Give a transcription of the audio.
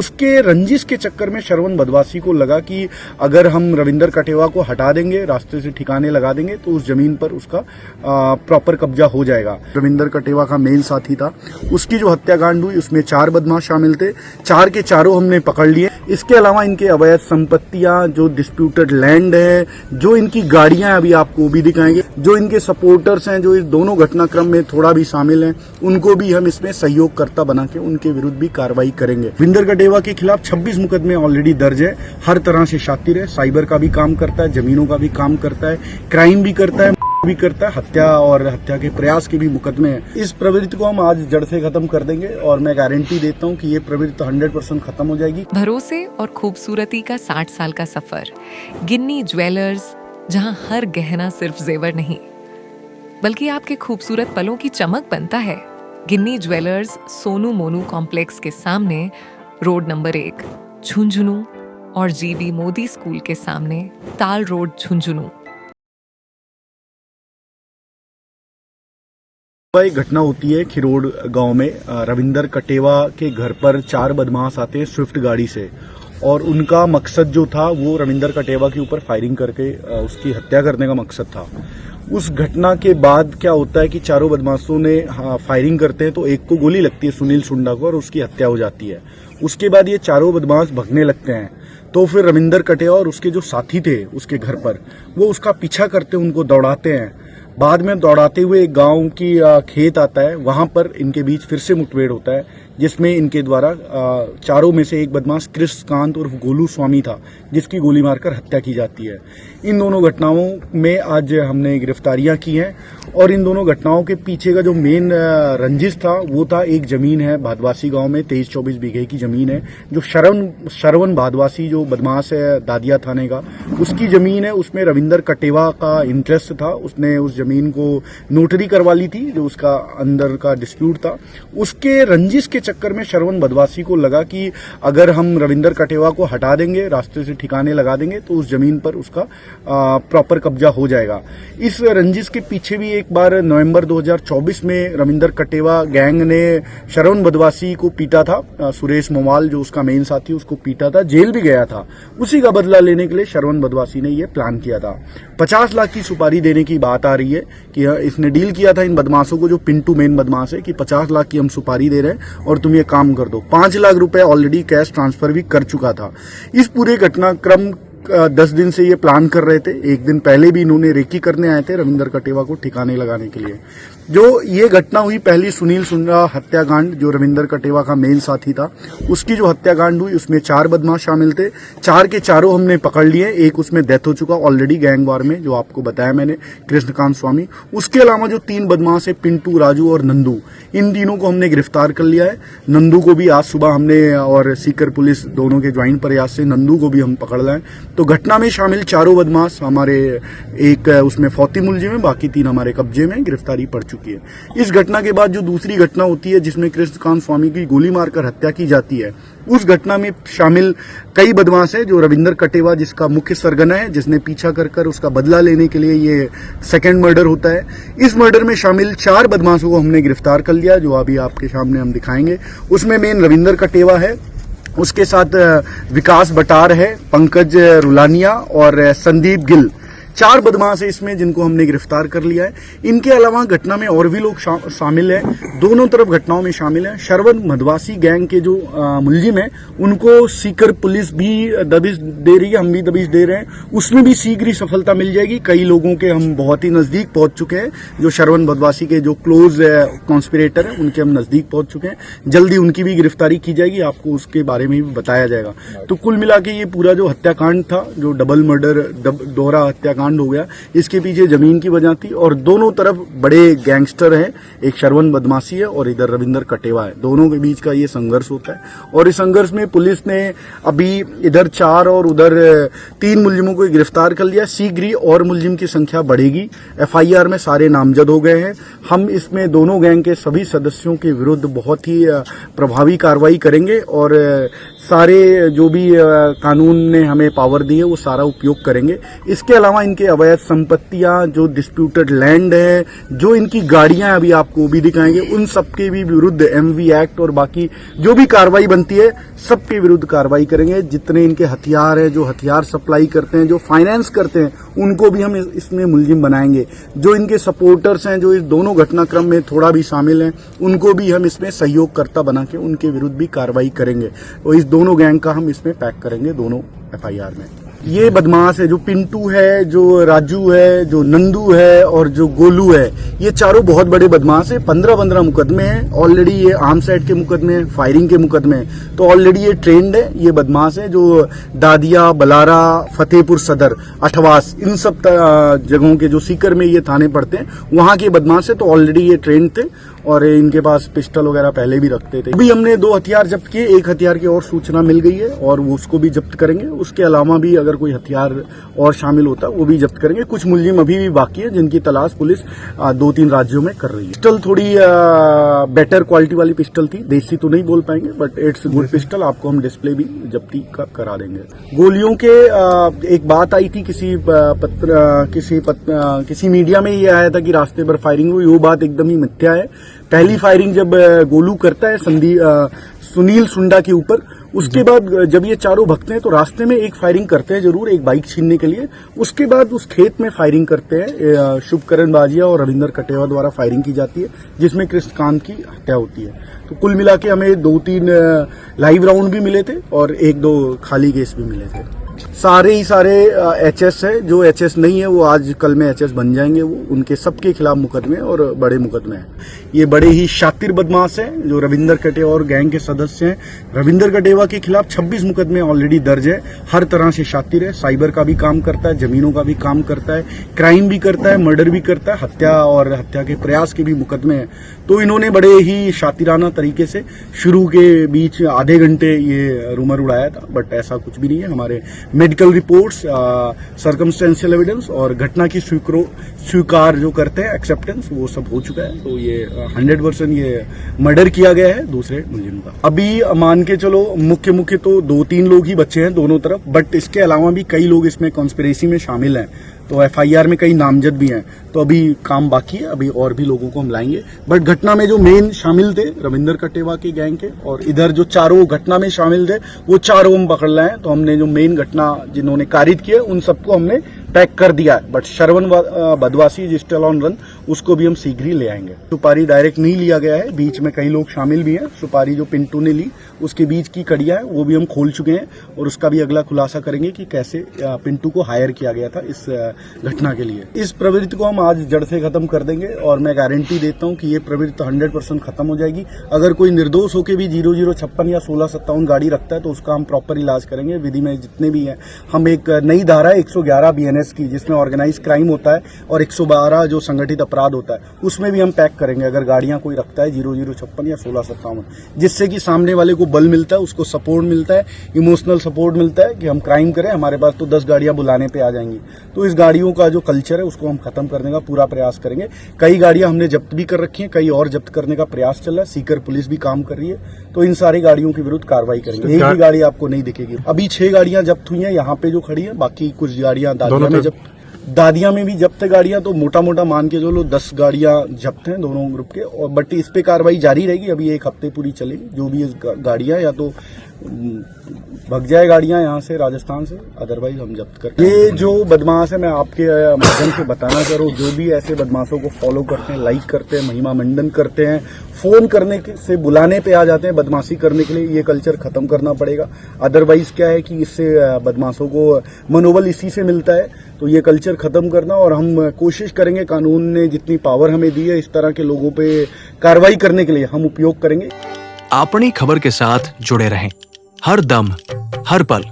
उसके रंजिश के चक्कर में श्रवण बदवासी को लगा कि अगर हम रविंदर कटेवा को हटा देंगे, रास्ते से ठिकाने लगा देंगे, तो उस जमीन पर उसका प्रॉपर कब्जा हो जाएगा। रविंदर कटेवा का मेन साथी था, उसकी जो हत्याकांड हुई उसमें 4 बदमाश शामिल थे। 4 के चारों हमने पकड़ लिए। इसके अलावा इनके अवैध संपत्तियां, जो डिस्प्यूटेड लैंड है, जो इनकी गाड़ियां अभी आपको भी दिखाएंगे, जो इनके सपोर्टर्स हैं, जो इस दोनों घटनाक्रम में थोड़ा भी शामिल हैं, उनको भी हम इसमें सहयोगकर्ता बना के उनके विरुद्ध भी कार्रवाई करेंगे। रविंदर कटेवा के खिलाफ 26 मुकदमे ऑलरेडी दर्ज है। हर तरह से शातिर है, साइबर का भी काम करता है, जमीनों का भी काम करता है, क्राइम भी करता है, हत्या और हत्या के प्रयास के भी मुकदमे हैं। इस प्रवृत्ति को हम आज जड़ से खत्म कर देंगे और मैं गारंटी देता हूं कि ये प्रवृत्ति 100% खत्म हो जाएगी। भरोसे और खूबसूरती का 60 साल का सफर। गिन्नी ज्वेलर्स, जहां हर गहना सिर्फ जेवर नहीं बल्कि आपके खूबसूरत पलों की चमक बनता है। गिन्नी ज्वेलर्स सोनू मोनू कॉम्प्लेक्स के सामने, रोड नंबर 1 झुंझुनू और जीबी मोदी स्कूल के सामने, ताल रोड झुंझुनू। एक घटना होती है खिरोड़ गांव में। रविंदर कटेवा के घर पर 4 बदमाश आते हैं स्विफ्ट गाड़ी से, और उनका मकसद जो था वो रविंदर कटेवा के ऊपर फायरिंग करके उसकी हत्या करने का मकसद था। उस घटना के बाद क्या होता है कि चारों बदमाशों ने फायरिंग करते हैं, तो एक को गोली लगती है सुनील सुंडा को, और उसकी हत्या हो जाती है। उसके बाद ये चारों बदमाश भगने लगते हैं, तो फिर रविंदर कटेवा और उसके जो साथी थे उसके घर पर, वो उसका पीछा करते, उनको दौड़ाते हैं। बाद में दौड़ाते हुए एक गांव की खेत आता है, वहां पर इनके बीच फिर से मुठभेड़ होता है, जिसमें इनके द्वारा चारों में से एक बदमाश कृष्णकांत उर्फ गोलू स्वामी था, जिसकी गोली मारकर हत्या की जाती है। इन दोनों घटनाओं में आज हमने गिरफ्तारियां की हैं, और इन दोनों घटनाओं के पीछे का जो मेन रंजिश था वो था, एक जमीन है भादवासी गांव में 23-24 बीघे की जमीन है, जो श्रवण भादवासी जो बदमाश है दादिया थाने का, उसकी जमीन है। उसमें रविंदर कटेवा का इंटरेस्ट था, उसने उस जमीन को नोटरी करवा ली थी, जो उसका अंदर का डिस्प्यूट था। उसके रंजिश के चक्कर में श्रवण बदवासी को लगा कि अगर हम रविंदर कटेवा को हटा देंगे, रास्ते से ठिकाने लगा देंगे, तो उस जमीन पर उसका प्रॉपर कब्जा हो जाएगा। इस रंजिश के पीछे भी एक बार नवंबर 2024 में रविंदर कटेवा गैंग ने श्रवण बदवासी को पीटा था। सुरेश मोवाल जो उसका मेन साथी, उसको पीटा था, जेल भी गया था। उसी का बदला लेने के लिए श्रवण बदवासी ने यह प्लान किया था। 50 लाख की सुपारी देने की बात आ रही है कि इसने डील किया था इन बदमाशों को, जो पिंटू मेन बदमाश है, कि 50 लाख की हम सुपारी दे रहे हैं और तुम ये काम कर दो। 5 लाख रुपए ऑलरेडी कैश ट्रांसफर भी कर चुका था। इस पूरे घटनाक्रम 10 दिन से ये प्लान कर रहे थे। एक दिन पहले भी इन्होंने रेकी करने आए थे रविंदर कटेवा को ठिकाने लगाने के लिए। जो ये घटना हुई पहली सुनील सुंडा हत्याकांड, जो रविंदर कटेवा का मेन साथी था, उसकी जो हत्याकांड हुई उसमें 4 बदमाश शामिल थे। 4 के चारों हमने पकड़ लिए। एक उसमें डेथ हो चुका ऑलरेडी गैंगवार में, जो आपको बताया मैंने, कृष्णकांत स्वामी। उसके अलावा जो 3 बदमाश है, पिंटू, राजू और नंदू, इन तीनों को हमने गिरफ्तार कर लिया है। नंदू को भी आज सुबह हमने, और सीकर पुलिस दोनों के ज्वाइंट प्रयास से नंदू को भी हम पकड़ लाए। तो घटना में शामिल चारों बदमाश हमारे, एक उसमें फौती मुलजिम है, बाकी 3 हमारे कब्जे में, गिरफ्तारी पड़ चुकी है। इस घटना के बाद जो दूसरी घटना होती है जिसमें कृष्णकांत स्वामी की गोली मारकर हत्या की जाती है, उस घटना में शामिल कई बदमाश है। जो रविंदर कटेवा जिसका मुख्य सरगना है, जिसने पीछा कर उसका बदला लेने के लिए ये सेकंड मर्डर होता है। इस मर्डर में शामिल 4 बदमाशों को हमने गिरफ्तार कर लिया, जो अभी आपके सामने हम दिखाएंगे। उसमें मेन रविंदर कटेवा है, उसके साथ विकास बटार है, पंकज रुलानिया और संदीप गिल। 4 बदमाश है इसमें जिनको हमने गिरफ्तार कर लिया है। इनके अलावा घटना में और भी लोग शामिल हैं, दोनों तरफ घटनाओं में शामिल हैं। श्रवण भदवासी गैंग के जो मुलजिम हैं, उनको सीकर पुलिस भी दबिश दे रही है, हम भी दबिश दे रहे हैं। उसमें भी शीघ्र ही सफलता मिल जाएगी। कई लोगों के हम बहुत ही नजदीक पहुंच चुके हैं। जो श्रवण भदवासी के जो क्लोज कॉन्स्पिरेटर हैं, उनके हम नजदीक पहुंच चुके हैं। जल्दी उनकी भी गिरफ्तारी की जाएगी, आपको उसके बारे में भी बताया जाएगा। तो कुल मिला के ये पूरा जो हत्याकांड था, जो डबल मर्डर, दोहरा हत्याकांड हो गया, इसके पीछे जमीन की वजह थी, और दोनों तरफ बड़े गैंगस्टर हैं। एक श्रवण बदमाशी है और इधर रविंदर कटेवा है। दोनों के बीच का ये संघर्ष होता है, और इस संघर्ष में पुलिस ने अभी इधर 4 और उधर 3 मुलजिमों को गिरफ्तार कर लिया। शीघ्र ही और मुलजिम की संख्या बढ़ेगी। FIR में सारे नामजद हो गए हैं। हम इसमें दोनों गैंग के सभी सदस्यों के विरुद्ध बहुत ही प्रभावी कार्रवाई करेंगे, और सारे जो भी कानून ने हमें पावर दी है वो सारा उपयोग करेंगे। इसके अलावा इनके अवैध संपत्तियां, जो डिस्प्यूटेड लैंड है, जो इनकी गाड़ियां अभी आपको भी दिखाएंगे, उन सबके भी विरुद्ध एमवी एक्ट और बाकी जो भी कार्रवाई बनती है सबके विरुद्ध कार्रवाई करेंगे। जितने इनके हथियार है, जो हथियार सप्लाई करते हैं, जो फाइनेंस करते हैं, उनको भी हम इसमें मुलजिम बनाएंगे। जो इनके सपोर्टर्स हैं, जो इस दोनों घटनाक्रम में थोड़ा भी शामिल हैं, उनको भी हम इसमें सहयोगकर्ता बना के उनके विरुद्ध भी कार्रवाई करेंगे। और इस दोनों गैंग का हम इसमें पैक करेंगे दोनों एफआईआर में। ये बदमाश है, जो पिंटू है, जो राजू है, जो नंदू है और जो गोलू है, ये चारों बहुत बड़े बदमाश है। 15 मुकदमे हैं ऑलरेडी। ये आर्म्स एक्ट के मुकदमे हैं, फायरिंग के मुकदमे हैं, तो ऑलरेडी ये ट्रेंड है। ये बदमाश है जो दादिया, बलारा, फतेहपुर सदर, अठवास, इन सब जगहों के जो सीकर में ये थाने पड़ते हैं वहां के बदमाश है। तो ऑलरेडी ये ट्रेंड थे और इनके पास पिस्टल वगैरह पहले भी रखते थे। अभी हमने 2 हथियार जब्त किए, 1 हथियार की और सूचना मिल गई है और वो उसको भी जब्त करेंगे। उसके अलावा भी अगर कोई हथियार और शामिल होता है वो भी जब्त करेंगे। कुछ मुलजिम अभी भी बाकी है जिनकी तलाश पुलिस 2-3 राज्यों में कर रही है। पिस्टल थोड़ी बेटर क्वालिटी वाली पिस्टल थी, देसी तो नहीं बोल पाएंगे बट इट्स गुड पिस्टल। आपको हम डिस्प्ले भी जब्ती करा देंगे। गोलियों के एक बात आई थी किसी मीडिया में ये आया था कि रास्ते पर फायरिंग हुई। वो बात एकदम ही मिथ्या है। पहली फायरिंग जब गोलू करता है सुनील सुंडा के ऊपर, उसके बाद जब ये चारों भगते हैं तो रास्ते में एक फायरिंग करते हैं जरूर, एक बाइक छीनने के लिए। उसके बाद उस खेत में फायरिंग करते हैं। शुभकरण बाजिया और रविंदर कटेवा द्वारा फायरिंग की जाती है जिसमें कृष्णकांत की हत्या होती है। तो कुल मिला के हमें 2-3 लाइव राउंड भी मिले थे और 1-2 खाली केस भी मिले थे। सारे एचएस है, जो एचएस नहीं है वो आज कल में एचएस बन जाएंगे। वो उनके सबके खिलाफ मुकदमे और बड़े मुकदमे हैं। ये बड़े ही शातिर बदमाश हैं जो रविंदर कटेवा और गैंग के सदस्य हैं। रविंदर कटेवा के खिलाफ 26 मुकदमे ऑलरेडी दर्ज है। हर तरह से शातिर है, साइबर का भी काम करता है, जमीनों का भी काम करता है, क्राइम भी करता है, मर्डर भी करता है, हत्या और हत्या के प्रयास के भी मुकदमे हैं। तो इन्होंने बड़े ही शातिराना तरीके से शुरू के बीच आधे घंटे ये रूमर उड़ाया था, बट ऐसा कुछ भी नहीं है। हमारे मेडिकल रिपोर्ट्स, सर्कमस्टेंशियल एविडेंस और घटना की स्वीकार जो करते हैं, एक्सेप्टेंस, वो सब हो चुका है। तो ये 100% ये मर्डर किया गया है दूसरे मुलजिम का। अभी मान के चलो मुख्य तो 2-3 लोग ही बचे हैं दोनों तरफ, बट इसके अलावा भी कई लोग इसमें कॉन्स्पिरेसी में शामिल हैं। तो एफआईआर में कई नामजद भी हैं। तो अभी काम बाकी है, अभी और भी लोगों को हम लाएंगे। बट घटना में जो मेन शामिल थे रविंदर कटेवा के गैंग के, और इधर जो चारों घटना में शामिल थे वो चारों हम पकड़ लाए हैं। तो हमने जो मेन घटना जिन्होंने कारित किया उन सबको हमने पैक कर दिया है। बट श्रवण बदवासी जिस्टल ऑन रन, उसको भी हम शीघ्र ही ले आएंगे। सुपारी डायरेक्ट नहीं लिया गया है, बीच में कई लोग शामिल भी हैं। सुपारी जो पिंटू ने ली उसके बीच की कड़ियां है वो भी हम खोल चुके हैं और उसका भी अगला खुलासा करेंगे कि कैसे पिंटू को हायर किया गया था इस घटना के लिए। इस प्रवृत्ति को हम आज जड़ से खत्म कर देंगे और मैं गारंटी देता हूं कि ये प्रवृत्ति 100% खत्म हो जाएगी। अगर कोई निर्दोष होकर भी 0056 या 1657 गाड़ी रखता है तो उसका हम प्रॉपर इलाज करेंगे। विधि में जितने भी हैं, हम एक नई धारा 111 BNS की, जिसमें ऑर्गेनाइज क्राइम होता है, और 112 जो संगठित अपराध होता है, उसमें भी हम पैक करेंगे अगर गाड़ियां कोई रखता है 0056 या 1657, जिससे कि सामने वाले को बल मिलता है, उसको सपोर्ट मिलता है, इमोशनल सपोर्ट मिलता है कि हम क्राइम करें, हमारे पास तो 10 गाड़ियां बुलाने पे आ जाएंगी। तो इस गाड़ियों का जो कल्चर है उसको हम खत्म करने का पूरा प्रयास करेंगे। कई गाड़ियां हमने जब्त भी कर रखी हैं, कई और जब्त करने का प्रयास चल रहा है। सीकर पुलिस भी काम कर रही है। तो इन सारी गाड़ियों के विरुद्ध कार्रवाई करेंगे। एक भी गाड़ी आपको नहीं दिखेगी। अभी 6 गाड़ियां जब्त हुई हैं यहाँ पे जो खड़ी है, बाकी कुछ गाड़ियां दादिया में भी जब्त है गाड़ियां। तो मोटा मान के जो 10 गाड़ियां जब्त हैं दोनों ग्रुप के, और बट इस पे कार्रवाई जारी रहेगी। अभी 1 हफ्ते पूरी चलेगी। जो भी गाड़ियां या तो भग जाए गाड़ियां यहाँ से, राजस्थान से, अदरवाइज हम जब्त कर। ये जो बदमाश है, मैं आपके माध्यम से बताना चाह रहा हूँ, जो भी ऐसे बदमाशों को फॉलो करते हैं, लाइक करते हैं, महिमा मंडन करते हैं, फोन करने से बुलाने पे आ जाते हैं बदमाशी करने के लिए, ये कल्चर खत्म करना पड़ेगा। अदरवाइज क्या है कि इससे बदमाशों को मनोबल इसी से मिलता है। तो ये कल्चर खत्म करना, और हम कोशिश करेंगे, कानून ने जितनी पावर हमें दी है इस तरह के लोगों पे कार्रवाई करने के लिए हम उपयोग करेंगे। अपनी खबर के साथ जुड़े रहें, हर दम हर पल